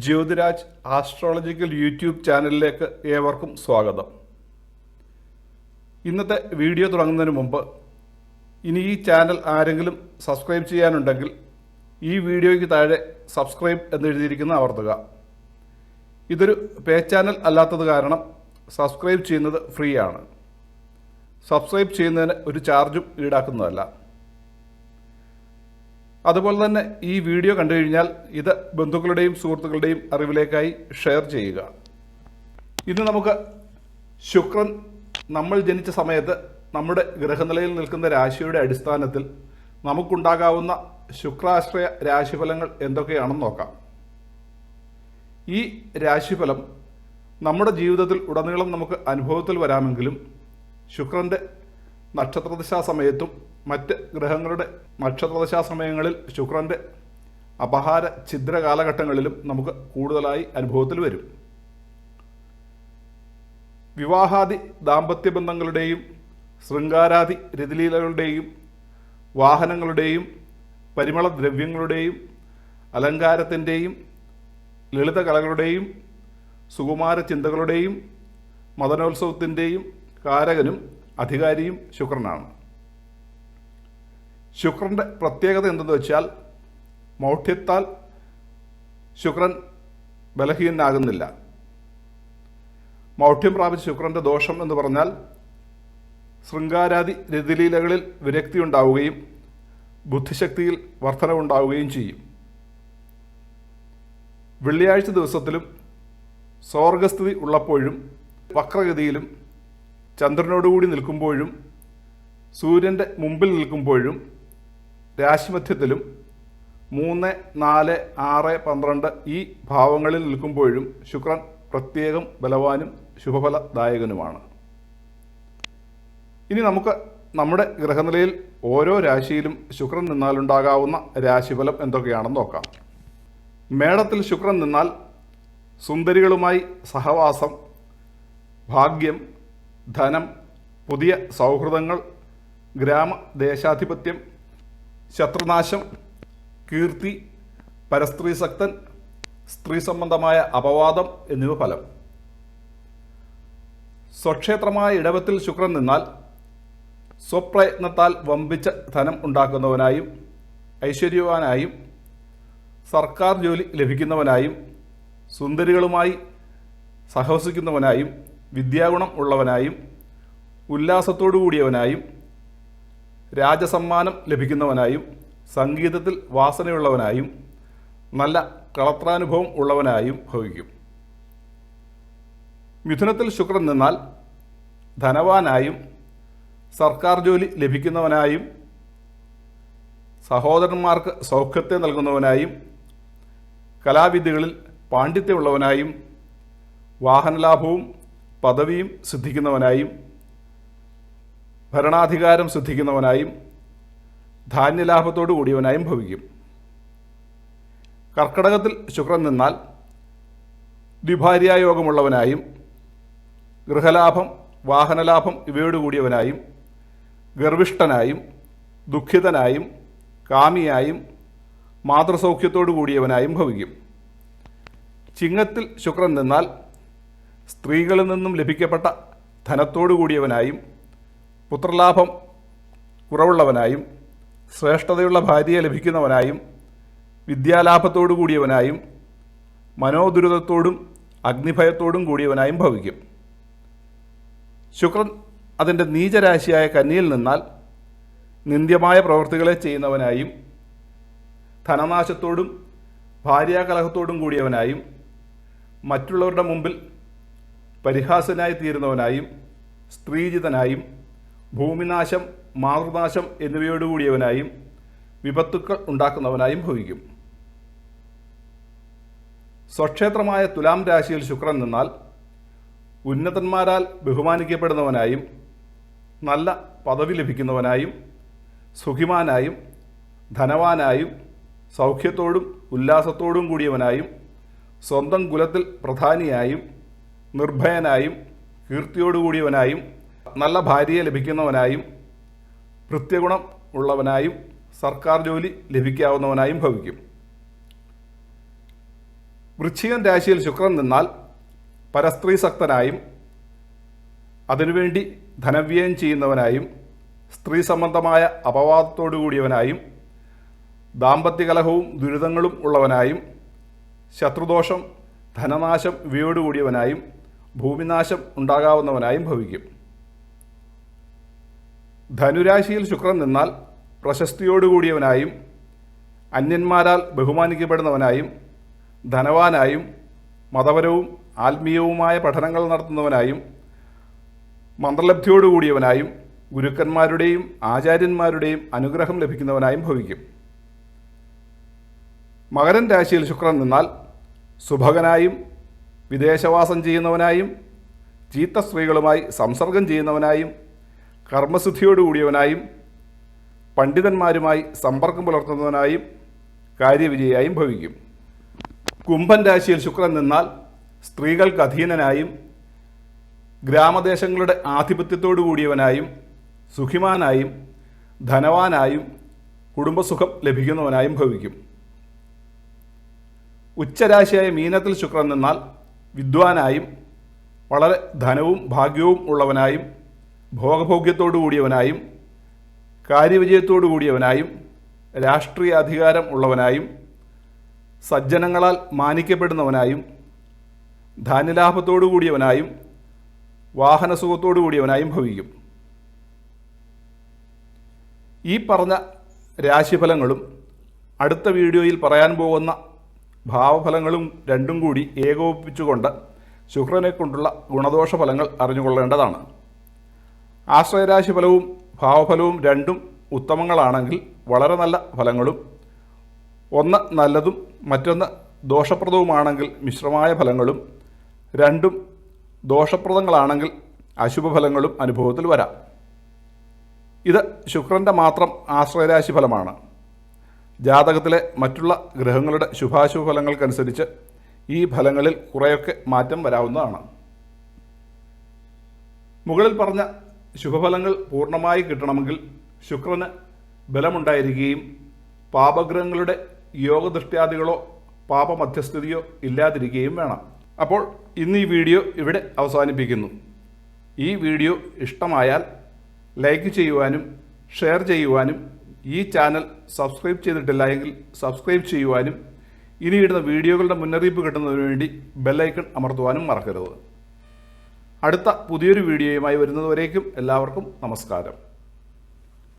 Jyothiraj astrological YouTube ചാനലിലേക്ക് ഏവർക്കും സ്വാഗതം. ഇന്നത്തെ വീഡിയോ തുടങ്ങുന്നതിന് മുമ്പ് ഇനി ഈ ചാനൽ ആരെങ്കിലും സബ്സ്ക്രൈബ് ചെയ്യാനുണ്ടെങ്കിൽ ഈ വീഡിയോയ്ക്ക് താഴെ സബ്സ്ക്രൈബ് എന്നെഴുതിയിരിക്കുന്ന അമർത്തുക. ഇതൊരു പേ ചാനൽ അല്ലാത്തത് കാരണം സബ്സ്ക്രൈബ് ചെയ്യുന്നത് ഫ്രീ ആണ്. സബ്സ്ക്രൈബ് ചെയ്യുന്നതിന് ഒരു ചാർജും ഈടാക്കുന്നതല്ല. അതുപോലെ തന്നെ ഈ വീഡിയോ കണ്ടു കഴിഞ്ഞാൽ ഇത് ബന്ധുക്കളുടെയും സുഹൃത്തുക്കളുടെയും അറിവിലേക്കായി ഷെയർ ചെയ്യുക. ഇന്ന് നമുക്ക് ശുക്രൻ നമ്മൾ ജനിച്ച സമയത്ത് നമ്മുടെ ഗ്രഹനിലയിൽ നിൽക്കുന്ന രാശിയുടെ അടിസ്ഥാനത്തിൽ നമുക്കുണ്ടാകാവുന്ന ശുക്രാശ്രയ രാശിഫലങ്ങൾ എന്തൊക്കെയാണെന്ന് നോക്കാം. ഈ രാശിഫലം നമ്മുടെ ജീവിതത്തിൽ ഉടനീളം നമുക്ക് അനുഭവത്തിൽ വരാമെങ്കിലും ശുക്രൻ്റെ നക്ഷത്രദശാ സമയത്തും മറ്റ് ഗ്രഹങ്ങളുടെ നക്ഷത്രദശാ സമയങ്ങളിൽ ശുക്രൻ്റെ അപഹാര ഛിദ്ര കാലഘട്ടങ്ങളിലും നമുക്ക് കൂടുതലായി അനുഭവത്തിൽ വരും. വിവാഹാദി ദാമ്പത്യ ബന്ധങ്ങളുടെയും ശൃംഗാരാദി രതിലീലകളുടെയും വാഹനങ്ങളുടെയും പരിമള ദ്രവ്യങ്ങളുടെയും അലങ്കാരത്തിൻ്റെയും ലളിതകലകളുടെയും സുകുമാര ചിന്തകളുടെയും മദനോത്സവത്തിൻ്റെയും കാരകനും അധികാരിയും ശുക്രനാണ്. ശുക്രൻ്റെ പ്രത്യേകത എന്തെന്ന് വെച്ചാൽ മൗഢ്യത്താൽ ശുക്രൻ ബലഹീനനാകുന്നില്ല. മൗഢ്യം പ്രാപിച്ച ശുക്രൻ്റെ ദോഷം എന്ന് പറഞ്ഞാൽ ശൃംഗാരാദി രതിലീലകളിൽ വിരക്തി ഉണ്ടാവുകയും ബുദ്ധിശക്തിയിൽ വർധനവുണ്ടാവുകയും ചെയ്യും. വെള്ളിയാഴ്ച ദിവസത്തിലും സ്വർഗസ്ഥിതി ഉള്ളപ്പോഴും വക്രഗതിയിലും ചന്ദ്രനോടുകൂടി നിൽക്കുമ്പോഴും സൂര്യൻ്റെ മുമ്പിൽ നിൽക്കുമ്പോഴും രാശിമധ്യത്തിലും 3, 4, 6, 12 ഈ ഭാവങ്ങളിൽ നിൽക്കുമ്പോഴും ശുക്രൻ പ്രത്യേകം ബലവാനും ശുഭഫലദായകനുമാണ്. ഇനി നമുക്ക് നമ്മുടെ ഗ്രഹനിലയിൽ ഓരോ രാശിയിലും ശുക്രൻ നിന്നാലുണ്ടാകാവുന്ന രാശിഫലം എന്തൊക്കെയാണെന്ന് നോക്കാം. മേടത്തിൽ ശുക്രൻ നിന്നാൽ സുന്ദരികളുമായി സഹവാസം, ഭാഗ്യം, ധനം, പുതിയ സൗഹൃദങ്ങൾ, ഗ്രാമദേശാധിപത്യം, ശത്രുനാശം, കീർത്തി, പരസ്ത്രീസക്തൻ, സ്ത്രീ സംബന്ധമായ അപവാദം എന്നിവ ഫലം. സ്വക്ഷേത്രമായ ഇടവത്തിൽ ശുക്രൻ നിന്നാൽ സ്വപ്രയത്നത്താൽ വമ്പിച്ച ധനം ഉണ്ടാക്കുന്നവനായും ഐശ്വര്യവാനായും സർക്കാർ ജോലി ലഭിക്കുന്നവനായും സുന്ദരികളുമായി സഹവസിക്കുന്നവനായും വിദ്യാഗുണം ഉള്ളവനായും ഉല്ലാസത്തോടു കൂടിയവനായും രാജസമ്മാനം ലഭിക്കുന്നവനായും സംഗീതത്തിൽ വാസനയുള്ളവനായും നല്ല കളത്രാനുഭവം ഉള്ളവനായും ഭവിക്കും. മിഥുനത്തിൽ ശുക്രൻ നിന്നാൽ ധനവാനായും സർക്കാർ ജോലി ലഭിക്കുന്നവനായും സഹോദരന്മാർക്ക് സൗഖ്യത്തെ നൽകുന്നവനായും കലാവിദ്യകളിൽ പാണ്ഡിത്യമുള്ളവനായും വാഹനലാഭവും പദവിയും സിദ്ധിക്കുന്നവനായും ഭരണാധികാരം സിദ്ധിക്കുന്നവനായും ധാന്യലാഭത്തോടു കൂടിയവനായും ഭവിക്കും. കർക്കടകത്തിൽ ശുക്രൻ നിന്നാൽ ദ്വിഭാര്യായോഗമുള്ളവനായും ഗൃഹലാഭം വാഹനലാഭം ഇവയോടു കൂടിയവനായും ഗർവിഷ്ഠനായും ദുഃഖിതനായും കാമിയായും മാതൃസൗഖ്യത്തോടു കൂടിയവനായും ഭവിക്കും. ചിങ്ങത്തിൽ ശുക്രൻ നിന്നാൽ സ്ത്രീകളിൽ നിന്നും ലഭിക്കപ്പെട്ട ധനത്തോടു കൂടിയവനായും പുത്രലാഭം കുറവുള്ളവനായും ശ്രേഷ്ഠതയുള്ള ഭാര്യയെ ലഭിക്കുന്നവനായും വിദ്യാലാഭത്തോടു കൂടിയവനായും മനോദുരിതത്തോടും അഗ്നിഭയത്തോടും കൂടിയവനായും ഭവിക്കും. ശുക്രൻ അതിൻ്റെ നീചരാശിയായ കന്നിയിൽ നിന്നാൽ നിന്ദ്യമായ പ്രവൃത്തികളെ ചെയ്യുന്നവനായും ധനനാശത്തോടും ഭാര്യാകലഹത്തോടും കൂടിയവനായും മറ്റുള്ളവരുടെ മുമ്പിൽ പരിഹാസനായി തീരുന്നവനായും സ്ത്രീജിതനായും ഭൂമിനാശം മാതൃനാശം എന്നിവയോടുകൂടിയവനായും വിപത്തുക്കൾ ഉണ്ടാക്കുന്നവനായും ഭവിക്കും. സ്വക്ഷേത്രമായ തുലാം രാശിയിൽ ശുക്രൻ നിന്നാൽ ഉന്നതന്മാരാൽ ബഹുമാനിക്കപ്പെടുന്നവനായും നല്ല പദവി ലഭിക്കുന്നവനായും സുഖിമാനായും ധനവാനായും സൗഖ്യത്തോടും ഉല്ലാസത്തോടും കൂടിയവനായും സ്വന്തം കുലത്തിൽ പ്രധാനിയായും നിർഭയനായും കീർത്തിയോടുകൂടിയവനായും നല്ല ഭാര്യയെ ലഭിക്കുന്നവനായും ഭൃത്യഗുണം ഉള്ളവനായും സർക്കാർ ജോലി ലഭിക്കാവുന്നവനായും ഭവിക്കും. വൃശ്ചികം രാശിയിൽ ശുക്രൻ നിന്നാൽ പരസ്ത്രീസക്തനായും അതിനുവേണ്ടി ധനവ്യയം ചെയ്യുന്നവനായും സ്ത്രീ സംബന്ധമായ അപവാദത്തോടു കൂടിയവനായും ദാമ്പത്യകലഹവും ദുരിതങ്ങളും ഉള്ളവനായും ശത്രുദോഷം ധനനാശം ഇവയോടുകൂടിയവനായും ഭൂമിനാശം ഉണ്ടാകാവുന്നവനായും ഭവിക്കും. ധനുരാശിയിൽ ശുക്രൻ നിന്നാൽ പ്രശസ്തിയോടുകൂടിയവനായും അന്യന്മാരാൽ ബഹുമാനിക്കപ്പെടുന്നവനായും ധനവാനായും മതപരവും ആത്മീയവുമായ പഠനങ്ങൾ നടത്തുന്നവനായും മന്ത്രലബ്ധിയോടുകൂടിയവനായും ഗുരുക്കന്മാരുടെയും ആചാര്യന്മാരുടെയും അനുഗ്രഹം ലഭിക്കുന്നവനായും ഭവിക്കും. മകരൻ രാശിയിൽ ശുക്രൻ നിന്നാൽ സുഭകനായും വിദേശവാസം ചെയ്യുന്നവനായും ചീത്ത സ്ത്രീകളുമായി സംസർഗം ചെയ്യുന്നവനായും കർമ്മസിദ്ധിയോടുകൂടിയവനായും പണ്ഡിതന്മാരുമായി സമ്പർക്കം പുലർത്തുന്നവനായും കാര്യവിജയായും ഭവിക്കും. കുംഭൻ രാശിയിൽ ശുക്രൻ നിന്നാൽ സ്ത്രീകൾക്ക് അധീനനായും ഗ്രാമദേശങ്ങളുടെ ആധിപത്യത്തോടു കൂടിയവനായും സുഖിമാനായും ധനവാനായും കുടുംബസുഖം ലഭിക്കുന്നവനായും ഭവിക്കും. ഉച്ചരാശിയായ മീനത്തിൽ ശുക്രൻ നിന്നാൽ വിദ്വാനായും വളരെ ധനവും ഭാഗ്യവും ഉള്ളവനായും ഭോഗഭോഗ്യത്തോടു കൂടിയവനായും കാര്യവിജയത്തോടു കൂടിയവനായും രാഷ്ട്രീയ അധികാരം ഉള്ളവനായും സജ്ജനങ്ങളാൽ മാനിക്കപ്പെടുന്നവനായും ധാന്യലാഭത്തോടു കൂടിയവനായും വാഹനസുഖത്തോടു കൂടിയവനായും ഭവിക്കും. ഈ പറഞ്ഞ രാശിഫലങ്ങളും അടുത്ത വീഡിയോയിൽ പറയാൻ പോകുന്ന ഭാവഫലങ്ങളും രണ്ടും കൂടി ഏകോപിപ്പിച്ചുകൊണ്ട് ശുക്രനെ കൊണ്ടുള്ള ഗുണദോഷ ഫലങ്ങൾ അറിഞ്ഞുകൊള്ളേണ്ടതാണ്. ആശ്രയരാശിഫലവും ഭാവഫലവും രണ്ടും ഉത്തമങ്ങളാണെങ്കിൽ വളരെ നല്ല ഫലങ്ങളും, ഒന്ന് നല്ലതും മറ്റൊന്ന് ദോഷപ്രദവുമാണെങ്കിൽ മിശ്രമായ ഫലങ്ങളും, രണ്ടും ദോഷപ്രദങ്ങളാണെങ്കിൽ അശുഭഫലങ്ങളും അനുഭവത്തിൽ വരാം. ഇത് ശുക്രൻ്റെ മാത്രം ആശ്രയരാശി ഫലമാണ്. ജാതകത്തിലെ മറ്റുള്ള ഗ്രഹങ്ങളുടെ ശുഭാശുഭ ഫലങ്ങൾക്കനുസരിച്ച് ഈ ഫലങ്ങളിൽ കുറേയൊക്കെ മാറ്റം വരാവുന്നതാണ്. മുകളിൽ പറഞ്ഞ ശുഭഫലങ്ങൾ പൂർണ്ണമായി കിട്ടണമെങ്കിൽ ശുക്രന് ബലമുണ്ടായിരിക്കുകയും പാപഗ്രഹങ്ങളുടെ യോഗദൃഷ്ട്യാദികളോ പാപമധ്യസ്ഥിതിയോ ഇല്ലാതിരിക്കുകയും വേണം. അപ്പോൾ ഇന്ന് ഈ വീഡിയോ ഇവിടെ അവസാനിപ്പിക്കുന്നു. ഈ വീഡിയോ ഇഷ്ടമായാൽ ലൈക്ക് ചെയ്യുവാനും ഷെയർ ചെയ്യുവാനും ഈ ചാനൽ സബ്സ്ക്രൈബ് ചെയ്തിട്ടില്ല എങ്കിൽ സബ്സ്ക്രൈബ് ചെയ്യുവാനും ഇനിയിടുന്ന വീഡിയോകളുടെ മുന്നറിയിപ്പ് കിട്ടുന്നതിന് വേണ്ടി ബെല്ലൈക്കൺ അമർത്തുവാനും മറക്കരുത്. അടുത്ത പുതിയൊരു വീഡിയോയുമായി വരുന്നതുവരേക്കും എല്ലാവർക്കും നമസ്കാരം.